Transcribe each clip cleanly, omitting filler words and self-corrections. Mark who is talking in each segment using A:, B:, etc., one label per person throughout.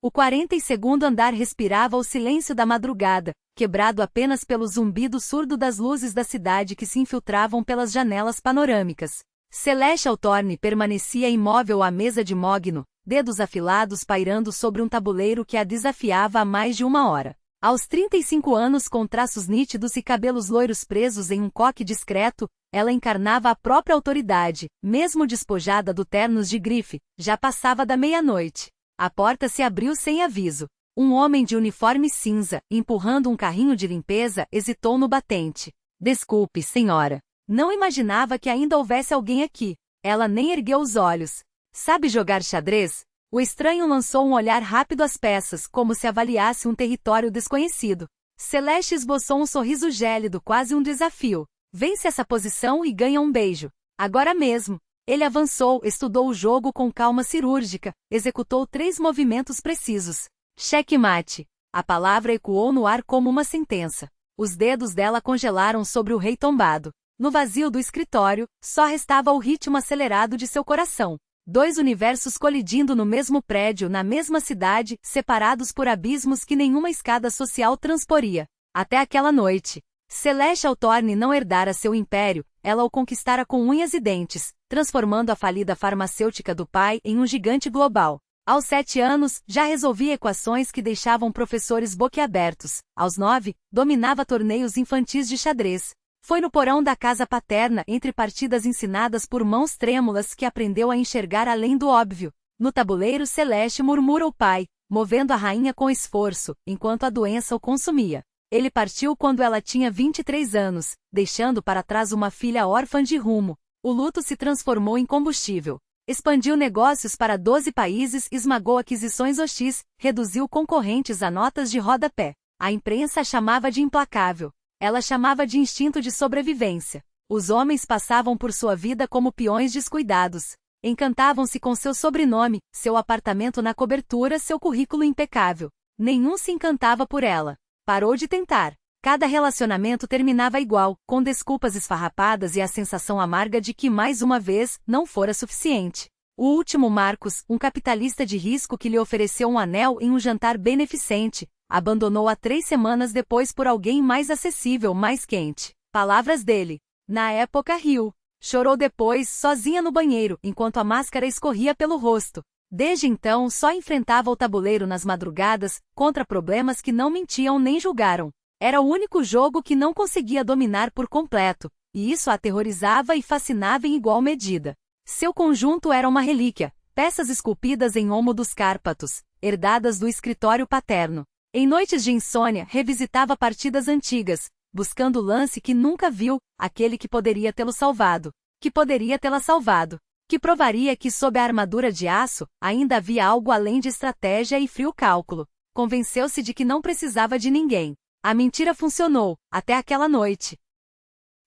A: O 42º andar respirava o silêncio da madrugada, quebrado apenas pelo zumbido surdo das luzes da cidade que se infiltravam pelas janelas panorâmicas. Celeste Hawthorne permanecia imóvel à mesa de mogno, dedos afilados pairando sobre um tabuleiro que a desafiava há mais de uma hora. Aos 35 anos, com traços nítidos e cabelos loiros presos em um coque discreto, ela encarnava a própria autoridade, mesmo despojada do ternos de grife, já passava da meia-noite. A porta se abriu sem aviso. Um homem de uniforme cinza, empurrando um carrinho de limpeza, hesitou no batente. Desculpe, senhora. Não imaginava que ainda houvesse alguém aqui. Ela nem ergueu os olhos. Sabe jogar xadrez? O estranho lançou um olhar rápido às peças, como se avaliasse um território desconhecido. Celeste esboçou um sorriso gélido, quase um desafio. Vence essa posição e ganha um beijo. Agora mesmo. Ele avançou, estudou o jogo com calma cirúrgica, executou 3 movimentos precisos. Checkmate. A palavra ecoou no ar como uma sentença. Os dedos dela congelaram sobre o rei tombado. No vazio do escritório, só restava o ritmo acelerado de seu coração. 2 universos colidindo no mesmo prédio, na mesma cidade, separados por abismos que nenhuma escada social transporia. Até aquela noite. Celeste Hawthorne não herdara seu império, ela o conquistara com unhas e dentes, transformando a falida farmacêutica do pai em um gigante global. Aos 7 anos, já resolvia equações que deixavam professores boquiabertos. Aos 9, dominava torneios infantis de xadrez. Foi no porão da casa paterna, entre partidas ensinadas por mãos trêmulas, que aprendeu a enxergar além do óbvio. No tabuleiro celeste murmura o pai, movendo a rainha com esforço, enquanto a doença o consumia. Ele partiu quando ela tinha 23 anos, deixando para trás uma filha órfã de rumo. O luto se transformou em combustível. Expandiu negócios para 12 países, esmagou aquisições hostis, reduziu concorrentes a notas de rodapé. A imprensa a chamava de implacável. Ela chamava de instinto de sobrevivência. Os homens passavam por sua vida como peões descuidados. Encantavam-se com seu sobrenome, seu apartamento na cobertura, seu currículo impecável. Nenhum se encantava por ela. Parou de tentar. Cada relacionamento terminava igual, com desculpas esfarrapadas e a sensação amarga de que, mais uma vez, não fora suficiente. O último, Marcos, um capitalista de risco que lhe ofereceu um anel em um jantar beneficente, abandonou-a 3 semanas depois por alguém mais acessível, mais quente. Palavras dele. Na época riu. Chorou depois, sozinha no banheiro, enquanto a máscara escorria pelo rosto. Desde então, só enfrentava o tabuleiro nas madrugadas, contra problemas que não mentiam nem julgaram. Era o único jogo que não conseguia dominar por completo, e isso a aterrorizava e fascinava em igual medida. Seu conjunto era uma relíquia, peças esculpidas em olmo dos Cárpatos, herdadas do escritório paterno. Em noites de insônia, revisitava partidas antigas, buscando o lance que nunca viu, aquele que poderia tê-lo salvado, que poderia tê-la salvado, que provaria que sob a armadura de aço, ainda havia algo além de estratégia e frio cálculo. Convenceu-se de que não precisava de ninguém. A mentira funcionou, até aquela noite.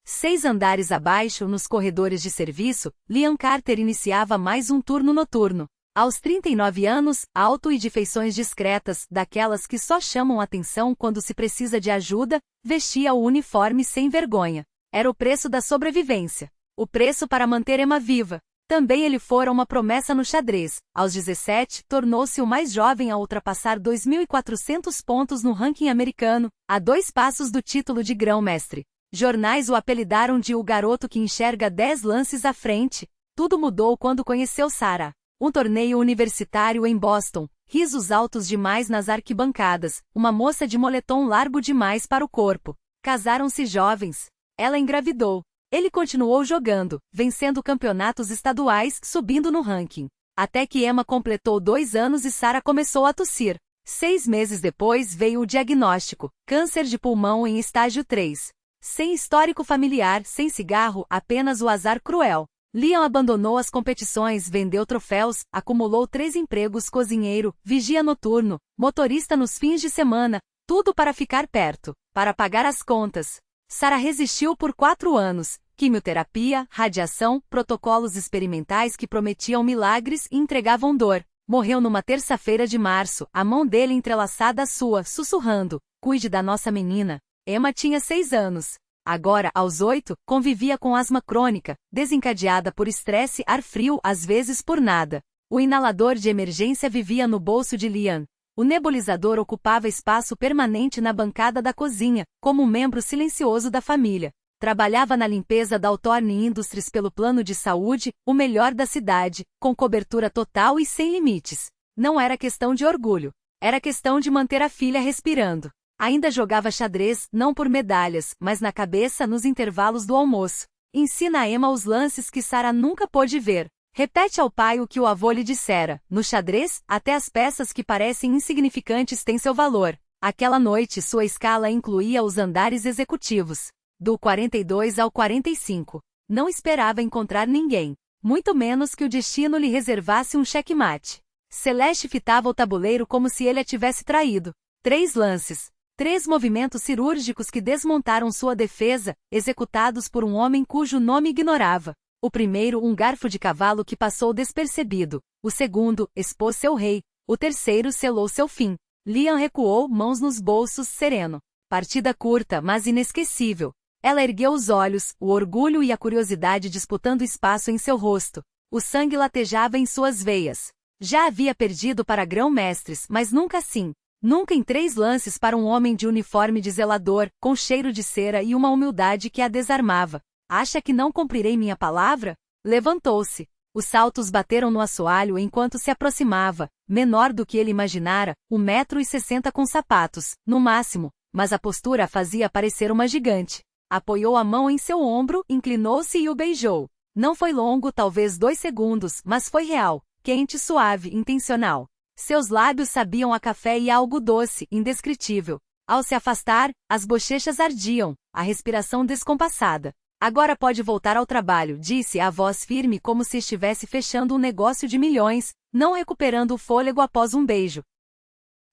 A: 6 andares abaixo, nos corredores de serviço, Liam Carter iniciava mais um turno noturno. Aos 39 anos, alto e de feições discretas, daquelas que só chamam atenção quando se precisa de ajuda, vestia o uniforme sem vergonha. Era o preço da sobrevivência. O preço para manter Emma viva. Também ele fora uma promessa no xadrez. Aos 17, tornou-se o mais jovem a ultrapassar 2.400 pontos no ranking americano, a 2 passos do título de grão-mestre. Jornais o apelidaram de o garoto que enxerga 10 lances à frente. Tudo mudou quando conheceu Sarah. Um torneio universitário em Boston, risos altos demais nas arquibancadas, uma moça de moletom largo demais para o corpo. Casaram-se jovens. Ela engravidou. Ele continuou jogando, vencendo campeonatos estaduais, subindo no ranking. Até que Emma completou 2 anos e Sarah começou a tossir. 6 meses depois veio o diagnóstico, câncer de pulmão em estágio 3. Sem histórico familiar, sem cigarro, apenas o azar cruel. Liam abandonou as competições, vendeu troféus, acumulou 3 empregos: cozinheiro, vigia noturno, motorista nos fins de semana, tudo para ficar perto, para pagar as contas. Sarah resistiu por 4 anos, quimioterapia, radiação, protocolos experimentais que prometiam milagres e entregavam dor. Morreu numa terça-feira de março, a mão dele entrelaçada à sua, sussurrando: "Cuide da nossa menina." Emma tinha 6 anos. Agora, aos 8, convivia com asma crônica, desencadeada por estresse, ar frio, às vezes por nada. O inalador de emergência vivia no bolso de Liam. O nebulizador ocupava espaço permanente na bancada da cozinha, como um membro silencioso da família. Trabalhava na limpeza da Hawthorne Industries pelo plano de saúde, o melhor da cidade, com cobertura total e sem limites. Não era questão de orgulho. Era questão de manter a filha respirando. Ainda jogava xadrez, não por medalhas, mas na cabeça nos intervalos do almoço. Ensina a Emma os lances que Sarah nunca pôde ver. Repete ao pai o que o avô lhe dissera. No xadrez, até as peças que parecem insignificantes têm seu valor. Aquela noite sua escala incluía os andares executivos. Do 42 ao 45. Não esperava encontrar ninguém. Muito menos que o destino lhe reservasse um checkmate. Celeste fitava o tabuleiro como se ele a tivesse traído. 3 lances. 3 movimentos cirúrgicos que desmontaram sua defesa, executados por um homem cujo nome ignorava. O primeiro, um garfo de cavalo que passou despercebido. O segundo, expôs seu rei. O terceiro selou seu fim. Liam recuou, mãos nos bolsos, sereno. Partida curta, mas inesquecível. Ela ergueu os olhos, o orgulho e a curiosidade disputando espaço em seu rosto. O sangue latejava em suas veias. Já havia perdido para grão-mestres, mas nunca assim. Nunca em 3 lances para um homem de uniforme de zelador, com cheiro de cera e uma humildade que a desarmava. Acha que não cumprirei minha palavra? Levantou-se. Os saltos bateram no assoalho enquanto se aproximava, menor do que ele imaginara, 1,60 m com sapatos, no máximo, mas a postura a fazia parecer uma gigante. Apoiou a mão em seu ombro, inclinou-se e o beijou. Não foi longo, talvez 2 segundos, mas foi real, quente, suave, intencional. Seus lábios sabiam a café e a algo doce, indescritível. Ao se afastar, as bochechas ardiam, a respiração descompassada. Agora pode voltar ao trabalho, disse a voz firme como se estivesse fechando um negócio de milhões, não recuperando o fôlego após um beijo.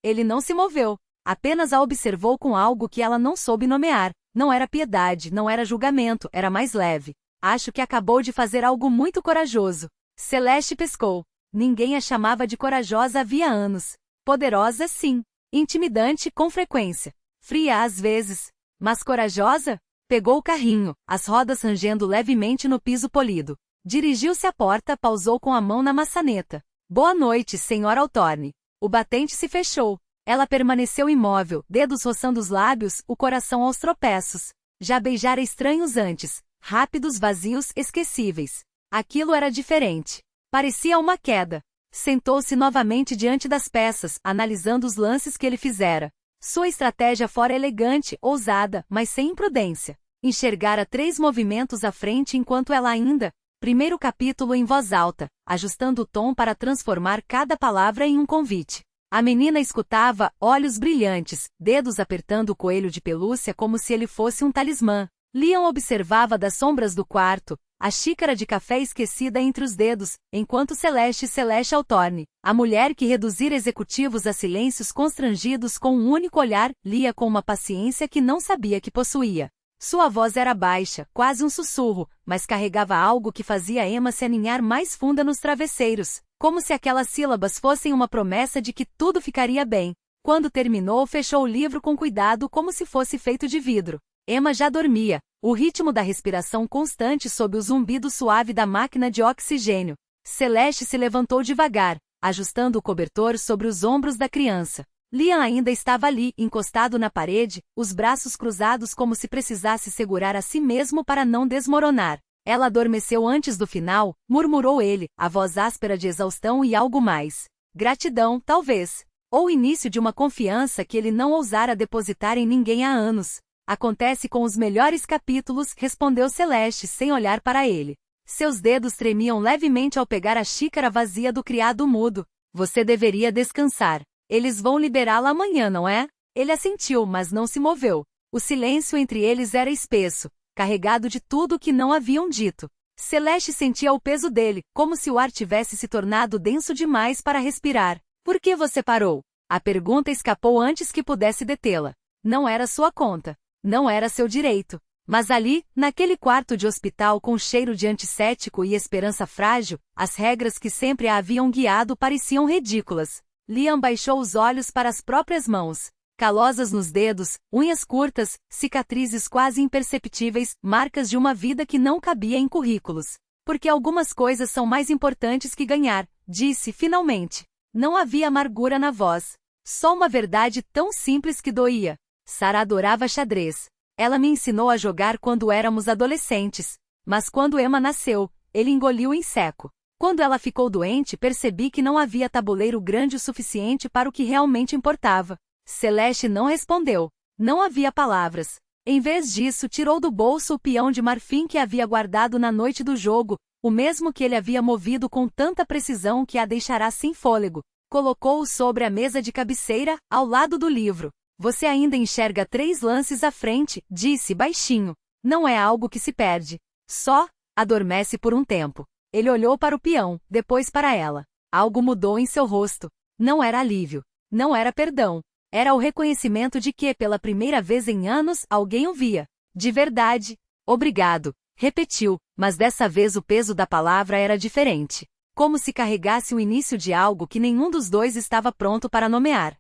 A: Ele não se moveu, apenas a observou com algo que ela não soube nomear. Não era piedade, não era julgamento, era mais leve. Acho que acabou de fazer algo muito corajoso. Celeste pescou. Ninguém a chamava de corajosa havia anos. Poderosa, sim. Intimidante, com frequência. Fria às vezes. Mas corajosa? Pegou o carrinho, as rodas rangendo levemente no piso polido. Dirigiu-se à porta, pausou com a mão na maçaneta. Boa noite, senhora Hawthorne. O batente se fechou. Ela permaneceu imóvel, dedos roçando os lábios, o coração aos tropeços. Já beijara estranhos antes, rápidos, vazios, esquecíveis. Aquilo era diferente. Parecia uma queda. Sentou-se novamente diante das peças, analisando os lances que ele fizera. Sua estratégia fora elegante, ousada, mas sem imprudência. Enxergara 3 movimentos à frente enquanto ela ainda... Primeiro capítulo em voz alta, ajustando o tom para transformar cada palavra em um convite. A menina escutava, olhos brilhantes, dedos apertando o coelho de pelúcia como se ele fosse um talismã. Liam observava das sombras do quarto, a xícara de café esquecida entre os dedos, enquanto Celeste Hawthorne, a mulher que reduzira executivos a silêncios constrangidos com um único olhar, lia com uma paciência que não sabia que possuía. Sua voz era baixa, quase um sussurro, mas carregava algo que fazia Emma se aninhar mais funda nos travesseiros, como se aquelas sílabas fossem uma promessa de que tudo ficaria bem. Quando terminou, fechou o livro com cuidado como se fosse feito de vidro. Emma já dormia, o ritmo da respiração constante sob o zumbido suave da máquina de oxigênio. Celeste se levantou devagar, ajustando o cobertor sobre os ombros da criança. Liam ainda estava ali, encostado na parede, os braços cruzados como se precisasse segurar a si mesmo para não desmoronar. Ela adormeceu antes do final, murmurou ele, a voz áspera de exaustão e algo mais. Gratidão, talvez. Ou o início de uma confiança que ele não ousara depositar em ninguém há anos. Acontece com os melhores capítulos, respondeu Celeste sem olhar para ele. Seus dedos tremiam levemente ao pegar a xícara vazia do criado mudo. Você deveria descansar. Eles vão liberá-la amanhã, não é? Ele assentiu, mas não se moveu. O silêncio entre eles era espesso, carregado de tudo o que não haviam dito. Celeste sentia o peso dele, como se o ar tivesse se tornado denso demais para respirar. Por que você parou? A pergunta escapou antes que pudesse detê-la. Não era sua conta. Não era seu direito. Mas ali, naquele quarto de hospital com cheiro de antisséptico e esperança frágil, as regras que sempre a haviam guiado pareciam ridículas. Liam baixou os olhos para as próprias mãos. Calosas nos dedos, unhas curtas, cicatrizes quase imperceptíveis, marcas de uma vida que não cabia em currículos. Porque algumas coisas são mais importantes que ganhar, disse finalmente. Não havia amargura na voz. Só uma verdade tão simples que doía. Sarah adorava xadrez. Ela me ensinou a jogar quando éramos adolescentes. Mas quando Emma nasceu, ele engoliu em seco. Quando ela ficou doente, percebi que não havia tabuleiro grande o suficiente para o que realmente importava. Celeste não respondeu. Não havia palavras. Em vez disso, tirou do bolso o peão de marfim que havia guardado na noite do jogo, o mesmo que ele havia movido com tanta precisão que a deixará sem fôlego. Colocou-o sobre a mesa de cabeceira, ao lado do livro. Você ainda enxerga 3 lances à frente, disse baixinho. Não é algo que se perde. Só adormece por um tempo. Ele olhou para o peão, depois para ela. Algo mudou em seu rosto. Não era alívio. Não era perdão. Era o reconhecimento de que, pela primeira vez em anos, alguém o via. De verdade. Obrigado, repetiu, mas dessa vez o peso da palavra era diferente. Como se carregasse o início de algo que nenhum dos dois estava pronto para nomear.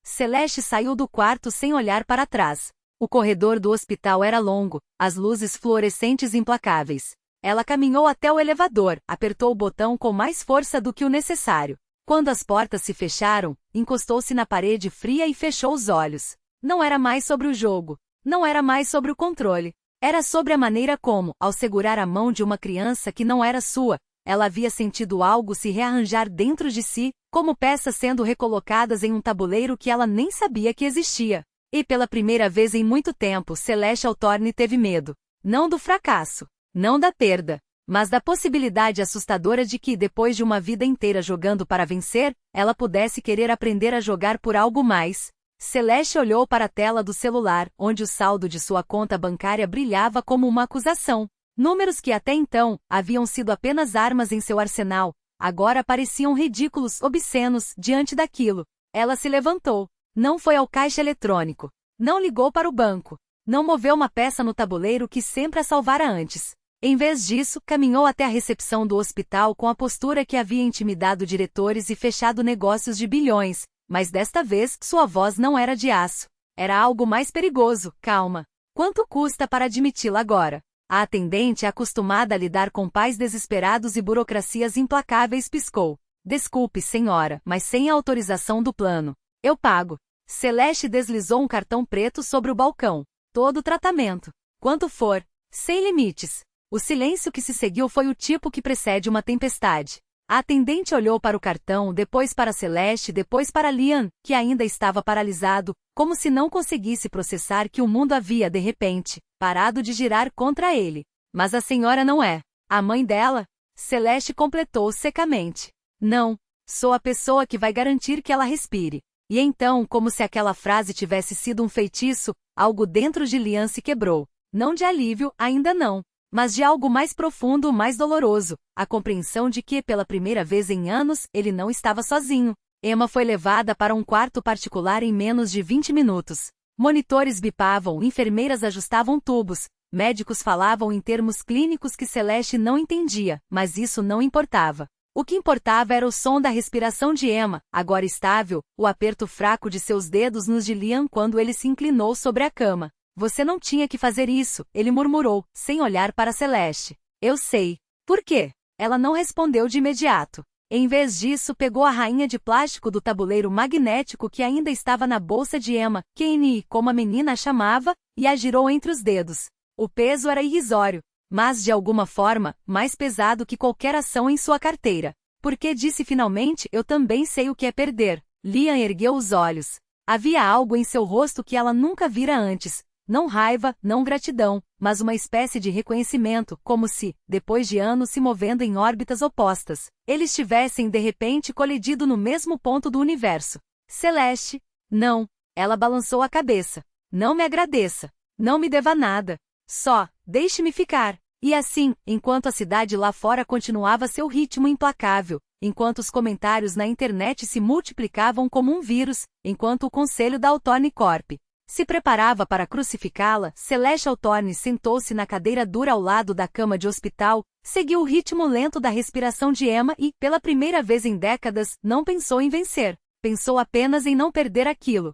A: Celeste saiu do quarto sem olhar para trás. O corredor do hospital era longo, as luzes fluorescentes implacáveis. Ela caminhou até o elevador, apertou o botão com mais força do que o necessário. Quando as portas se fecharam, encostou-se na parede fria e fechou os olhos. Não era mais sobre o jogo. Não era mais sobre o controle. Era sobre a maneira como, ao segurar a mão de uma criança que não era sua, ela havia sentido algo se rearranjar dentro de si, como peças sendo recolocadas em um tabuleiro que ela nem sabia que existia. E pela primeira vez em muito tempo, Celeste Hawthorne teve medo. Não do fracasso. Não da perda. Mas da possibilidade assustadora de que, depois de uma vida inteira jogando para vencer, ela pudesse querer aprender a jogar por algo mais. Celeste olhou para a tela do celular, onde o saldo de sua conta bancária brilhava como uma acusação. Números que até então haviam sido apenas armas em seu arsenal, agora pareciam ridículos, obscenos, diante daquilo. Ela se levantou. Não foi ao caixa eletrônico. Não ligou para o banco. Não moveu uma peça no tabuleiro que sempre a salvara antes. Em vez disso, caminhou até a recepção do hospital com a postura que havia intimidado diretores e fechado negócios de bilhões, mas desta vez sua voz não era de aço. Era algo mais perigoso. Calma. Quanto custa para admiti-la agora? A atendente, acostumada a lidar com pais desesperados e burocracias implacáveis, piscou. Desculpe, senhora, mas sem a autorização do plano. Eu pago. Celeste deslizou um cartão preto sobre o balcão. Todo o tratamento. Quanto for. Sem limites. O silêncio que se seguiu foi o tipo que precede uma tempestade. A atendente olhou para o cartão, depois para Celeste, depois para Liam, que ainda estava paralisado, como se não conseguisse processar que o mundo havia, de repente, parado de girar contra ele. Mas a senhora não é a mãe dela? Celeste completou secamente. Não. Sou a pessoa que vai garantir que ela respire. E então, como se aquela frase tivesse sido um feitiço, algo dentro de Liam se quebrou. Não de alívio, ainda não. Mas de algo mais profundo, mais doloroso, a compreensão de que, pela primeira vez em anos, ele não estava sozinho. Emma foi levada para um quarto particular em menos de 20 minutos. Monitores bipavam, enfermeiras ajustavam tubos, médicos falavam em termos clínicos que Celeste não entendia, mas isso não importava. O que importava era o som da respiração de Emma, agora estável, o aperto fraco de seus dedos nos de Liam quando ele se inclinou sobre a cama. Você não tinha que fazer isso, ele murmurou, sem olhar para Celeste. Eu sei. Por quê? Ela não respondeu de imediato. Em vez disso, pegou a rainha de plástico do tabuleiro magnético que ainda estava na bolsa de Emma, Kenny, como a menina a chamava, e a girou entre os dedos. O peso era irrisório, mas de alguma forma, mais pesado que qualquer ação em sua carteira. Porque disse finalmente, eu também sei o que é perder. Liam ergueu os olhos. Havia algo em seu rosto que ela nunca vira antes. Não raiva, não gratidão, mas uma espécie de reconhecimento, como se, depois de anos se movendo em órbitas opostas, eles tivessem de repente colidido no mesmo ponto do universo. Celeste? Não. Ela balançou a cabeça. Não me agradeça. Não me deva nada. Só, deixe-me ficar. E assim, enquanto a cidade lá fora continuava seu ritmo implacável, enquanto os comentários na internet se multiplicavam como um vírus, enquanto o conselho da Hawthorne Corp se preparava para crucificá-la, Celeste Hawthorne sentou-se na cadeira dura ao lado da cama de hospital, seguiu o ritmo lento da respiração de Emma e, pela primeira vez em décadas, não pensou em vencer. Pensou apenas em não perder aquilo.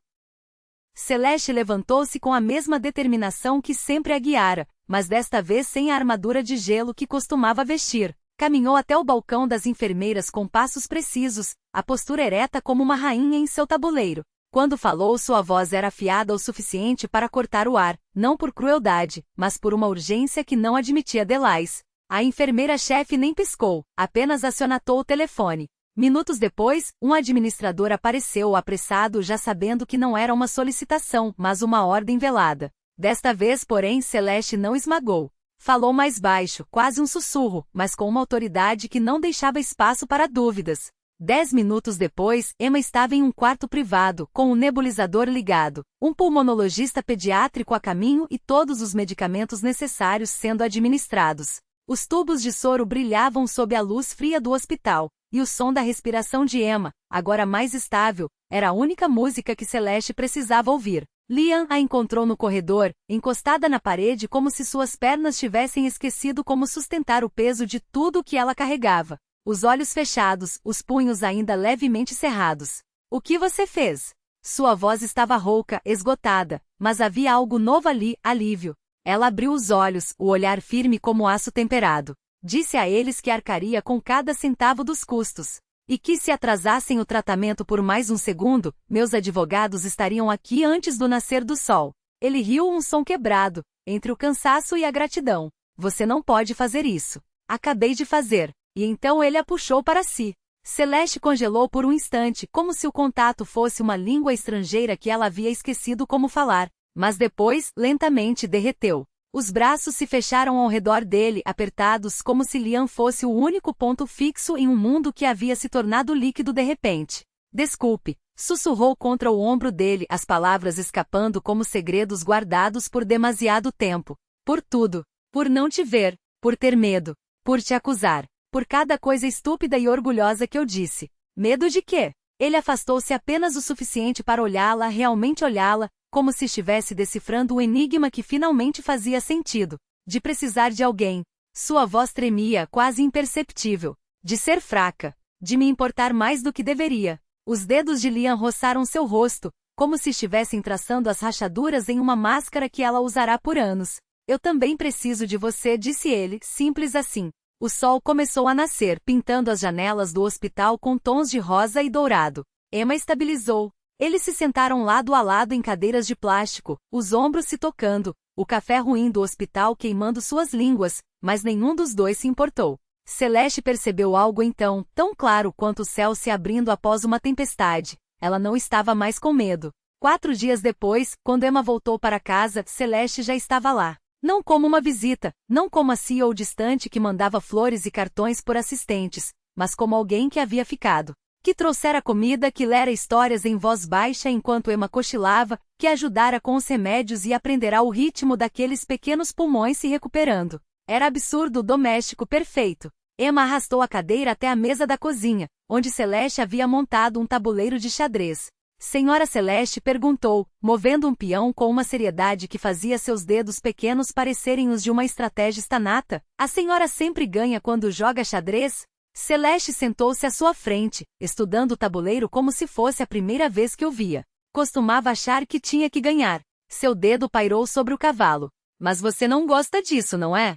A: Celeste levantou-se com a mesma determinação que sempre a guiara, mas desta vez sem a armadura de gelo que costumava vestir. Caminhou até o balcão das enfermeiras com passos precisos, a postura ereta como uma rainha em seu tabuleiro. Quando falou, sua voz era afiada o suficiente para cortar o ar, não por crueldade, mas por uma urgência que não admitia delais. A enfermeira-chefe nem piscou, apenas acionou o telefone. Minutos depois, um administrador apareceu apressado, já sabendo que não era uma solicitação, mas uma ordem velada. Desta vez, porém, Celeste não esmagou. Falou mais baixo, quase um sussurro, mas com uma autoridade que não deixava espaço para dúvidas. 10 minutos depois, Emma estava em um quarto privado, com o nebulizador ligado, um pulmonologista pediátrico a caminho e todos os medicamentos necessários sendo administrados. Os tubos de soro brilhavam sob a luz fria do hospital, e o som da respiração de Emma, agora mais estável, era a única música que Celeste precisava ouvir. Liam a encontrou no corredor, encostada na parede como se suas pernas tivessem esquecido como sustentar o peso de tudo o que ela carregava. Os olhos fechados, os punhos ainda levemente cerrados. O que você fez? Sua voz estava rouca, esgotada, mas havia algo novo ali, alívio. Ela abriu os olhos, o olhar firme como aço temperado. Disse a eles que arcaria com cada centavo dos custos. E que se atrasassem o tratamento por mais um segundo, meus advogados estariam aqui antes do nascer do sol. Ele riu um som quebrado, entre o cansaço e a gratidão. Você não pode fazer isso. Acabei de fazer. E então ele a puxou para si. Celeste congelou por um instante, como se o contato fosse uma língua estrangeira que ela havia esquecido como falar. Mas depois, lentamente derreteu. Os braços se fecharam ao redor dele, apertados como se Liam fosse o único ponto fixo em um mundo que havia se tornado líquido de repente. Desculpe, sussurrou contra o ombro dele, as palavras escapando como segredos guardados por demasiado tempo. Por tudo. Por não te ver. Por ter medo. Por te acusar. Por cada coisa estúpida e orgulhosa que eu disse. Medo de quê? Ele afastou-se apenas o suficiente para olhá-la, realmente olhá-la, como se estivesse decifrando o enigma que finalmente fazia sentido. De precisar de alguém. Sua voz tremia, quase imperceptível. De ser fraca. De me importar mais do que deveria. Os dedos de Liam roçaram seu rosto, como se estivessem traçando as rachaduras em uma máscara que ela usará por anos. Eu também preciso de você, disse ele, simples assim. O sol começou a nascer, pintando as janelas do hospital com tons de rosa e dourado. Emma estabilizou. Eles se sentaram lado a lado em cadeiras de plástico, os ombros se tocando, o café ruim do hospital queimando suas línguas, mas nenhum dos dois se importou. Celeste percebeu algo então, tão claro quanto o céu se abrindo após uma tempestade. Ela não estava mais com medo. 4 dias depois, quando Emma voltou para casa, Celeste já estava lá. Não como uma visita, não como a CEO distante que mandava flores e cartões por assistentes, mas como alguém que havia ficado. Que trouxera comida, que lera histórias em voz baixa enquanto Emma cochilava, que ajudara com os remédios e aprenderá o ritmo daqueles pequenos pulmões se recuperando. Era absurdo, doméstico perfeito. Emma arrastou a cadeira até a mesa da cozinha, onde Celeste havia montado um tabuleiro de xadrez. Senhora Celeste perguntou, movendo um peão com uma seriedade que fazia seus dedos pequenos parecerem os de uma estrategista nata. A senhora sempre ganha quando joga xadrez? Celeste sentou-se à sua frente, estudando o tabuleiro como se fosse a primeira vez que o via. Costumava achar que tinha que ganhar. Seu dedo pairou sobre o cavalo. Mas você não gosta disso, não é?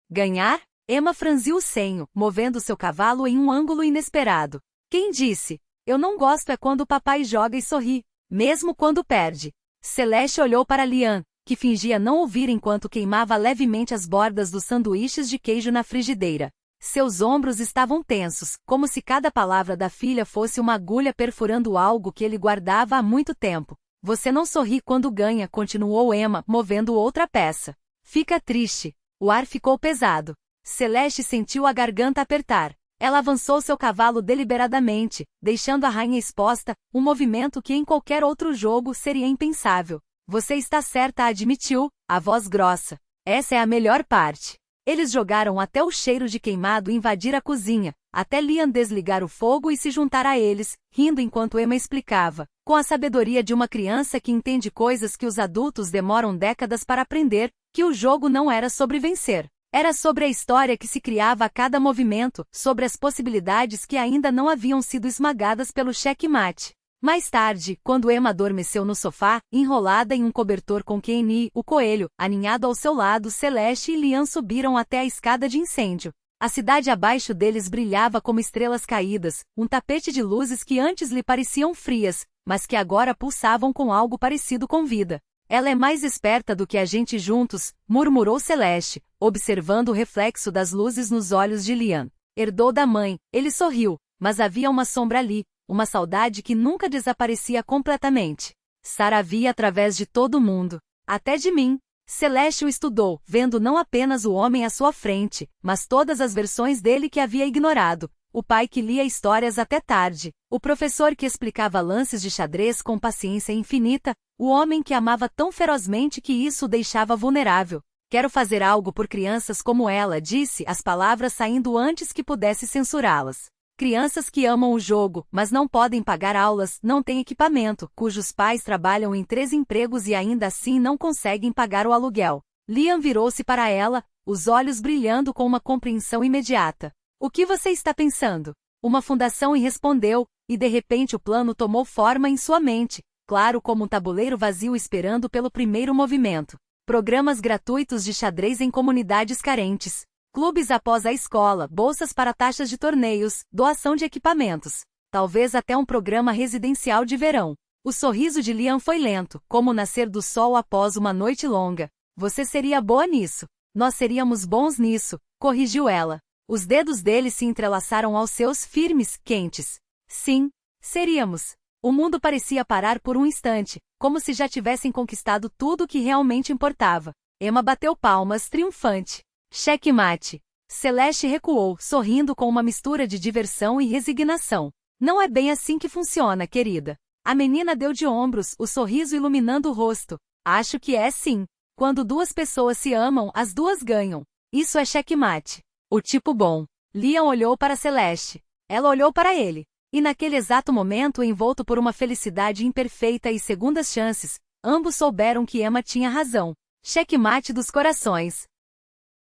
A: Ganhar? Emma franziu o senho, movendo seu cavalo em um ângulo inesperado. Quem disse? Eu não gosto é quando o papai joga e sorri, mesmo quando perde. Celeste olhou para Liam, que fingia não ouvir enquanto queimava levemente as bordas dos sanduíches de queijo na frigideira. Seus ombros estavam tensos, como se cada palavra da filha fosse uma agulha perfurando algo que ele guardava há muito tempo. Você não sorri quando ganha, continuou Emma, movendo outra peça. Fica triste. O ar ficou pesado. Celeste sentiu a garganta apertar. Ela avançou seu cavalo deliberadamente, deixando a rainha exposta, um movimento que em qualquer outro jogo seria impensável. Você está certa, admitiu, a voz grossa. Essa é a melhor parte. Eles jogaram até o cheiro de queimado invadir a cozinha, até Liam desligar o fogo e se juntar a eles, rindo enquanto Emma explicava, com a sabedoria de uma criança que entende coisas que os adultos demoram décadas para aprender, que o jogo não era sobre vencer. Era sobre a história que se criava a cada movimento, sobre as possibilidades que ainda não haviam sido esmagadas pelo checkmate. Mais tarde, quando Emma adormeceu no sofá, enrolada em um cobertor com Kenny, o coelho, aninhado ao seu lado, Celeste e Liam subiram até a escada de incêndio. A cidade abaixo deles brilhava como estrelas caídas, um tapete de luzes que antes lhe pareciam frias, mas que agora pulsavam com algo parecido com vida. Ela é mais esperta do que a gente juntos, murmurou Celeste, observando o reflexo das luzes nos olhos de Liam. Herdou da mãe, ele sorriu, mas havia uma sombra ali, uma saudade que nunca desaparecia completamente. Sarah via através de todo mundo, até de mim. Celeste o estudou, vendo não apenas o homem à sua frente, mas todas as versões dele que havia ignorado. O pai que lia histórias até tarde, o professor que explicava lances de xadrez com paciência infinita, o homem que amava tão ferozmente que isso o deixava vulnerável. Quero fazer algo por crianças como ela, disse, as palavras saindo antes que pudesse censurá-las. Crianças que amam o jogo, mas não podem pagar aulas, não têm equipamento, cujos pais trabalham em 3 empregos e ainda assim não conseguem pagar o aluguel. Liam virou-se para ela, os olhos brilhando com uma compreensão imediata. O que você está pensando? Uma fundação, e respondeu, e de repente o plano tomou forma em sua mente, claro como um tabuleiro vazio esperando pelo primeiro movimento. Programas gratuitos de xadrez em comunidades carentes. Clubes após a escola, bolsas para taxas de torneios, doação de equipamentos. Talvez até um programa residencial de verão. O sorriso de Liam foi lento, como o nascer do sol após uma noite longa. Você seria boa nisso. Nós seríamos bons nisso, corrigiu ela. Os dedos dele se entrelaçaram aos seus firmes, quentes. Sim, seríamos. O mundo parecia parar por um instante, como se já tivessem conquistado tudo o que realmente importava. Emma bateu palmas, triunfante. Checkmate. Celeste recuou, sorrindo com uma mistura de diversão e resignação. Não é bem assim que funciona, querida. A menina deu de ombros, o sorriso iluminando o rosto. Acho que é sim. Quando 2 pessoas se amam, as 2 ganham. Isso é checkmate. O tipo bom. Liam olhou para Celeste. Ela olhou para ele. E naquele exato momento, envolto por uma felicidade imperfeita e segundas chances, ambos souberam que Emma tinha razão. Checkmate dos corações.